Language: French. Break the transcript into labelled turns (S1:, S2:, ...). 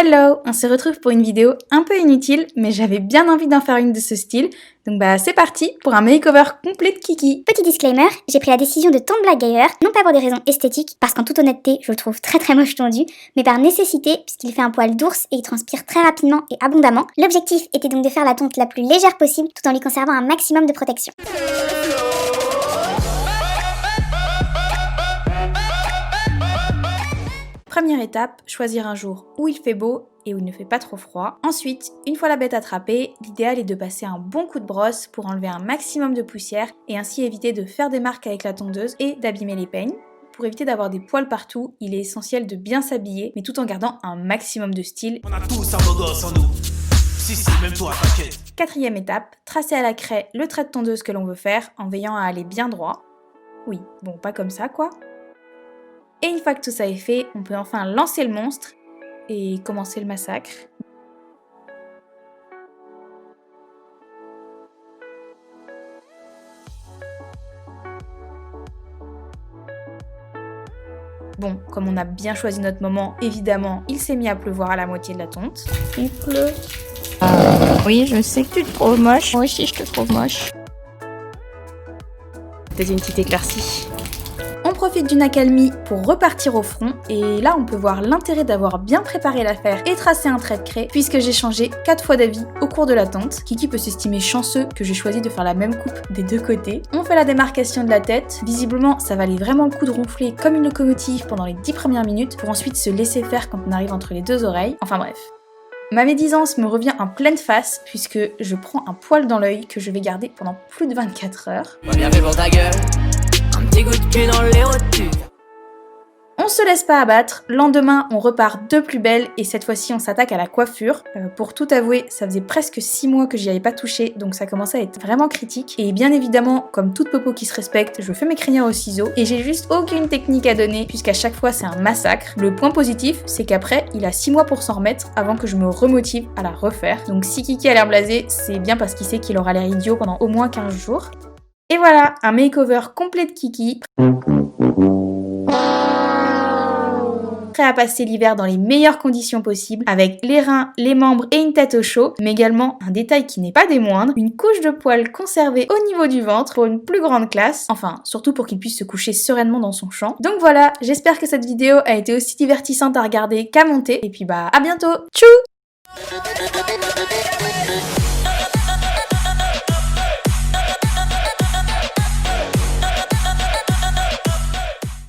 S1: Hello, on se retrouve pour une vidéo un peu inutile, mais j'avais bien envie d'en faire une de ce style, donc c'est parti pour un makeover complet de Kiki.
S2: Petit disclaimer, j'ai pris la décision de tondre la gailleur, non pas pour des raisons esthétiques, parce qu'en toute honnêteté, je le trouve très moche tondu, mais par nécessité, puisqu'il fait un poil d'ours et il transpire très rapidement et abondamment. L'objectif était donc de faire la tonte la plus légère possible, tout en lui conservant un maximum de protection.
S1: Première étape, choisir un jour où il fait beau et où il ne fait pas trop froid. Ensuite, une fois la bête attrapée, l'idéal est de passer un bon coup de brosse pour enlever un maximum de poussière et ainsi éviter de faire des marques avec la tondeuse et d'abîmer les peignes. Pour éviter d'avoir des poils partout, il est essentiel de bien s'habiller, mais tout en gardant un maximum de style.
S3: On a tous un beau gosse en nous. Si, même toi, t'inquiète.
S1: Quatrième étape, tracer à la craie le trait de tondeuse que l'on veut faire en veillant à aller bien droit. Oui, bon, pas comme ça quoi. Et une fois que tout ça est fait, on peut enfin lancer le monstre et commencer le massacre. Bon, comme on a bien choisi notre moment, évidemment, il s'est mis à pleuvoir à la moitié de la tonte. Il pleut.
S4: Oui, je sais que tu te trouves moche. Moi aussi, je te trouve moche.
S1: Peut-être une petite éclaircie. On profite d'une accalmie pour repartir au front et là on peut voir l'intérêt d'avoir bien préparé l'affaire et tracé un trait de craie puisque j'ai changé 4 fois d'avis au cours de la tonte. Kiki peut s'estimer chanceux que j'ai choisi de faire la même coupe des deux côtés. On fait la démarcation de la tête. Visiblement ça valait vraiment le coup de ronfler comme une locomotive pendant les 10 premières minutes pour ensuite se laisser faire quand on arrive entre les deux oreilles. Enfin bref. Ma médisance me revient en pleine face puisque je prends un poil dans l'œil que je vais garder pendant plus de 24 heures.
S3: Bien fait pour ta gueule. Un petit coup de pied dans les rotures.
S1: On se laisse pas abattre, lendemain on repart de plus belle et cette fois-ci on s'attaque à la coiffure. Pour tout avouer, ça faisait presque 6 mois que j'y avais pas touché, donc ça commençait à être vraiment critique. Et bien évidemment, comme toute popo qui se respecte, je fais mes crinières au ciseau et j'ai juste aucune technique à donner puisqu'à chaque fois c'est un massacre. Le point positif, c'est qu'après, il a 6 mois pour s'en remettre avant que je me remotive à la refaire. Donc si Kiki a l'air blasé, c'est bien parce qu'il sait qu'il aura l'air idiot pendant au moins 15 jours. Et voilà, un makeover complet de Kiki. Prêt à passer l'hiver dans les meilleures conditions possibles, avec les reins, les membres et une tête au chaud, mais également un détail qui n'est pas des moindres, une couche de poils conservée au niveau du ventre pour une plus grande classe, enfin surtout pour qu'il puisse se coucher sereinement dans son champ. Donc voilà, j'espère que cette vidéo a été aussi divertissante à regarder qu'à monter, et puis à bientôt, tchou!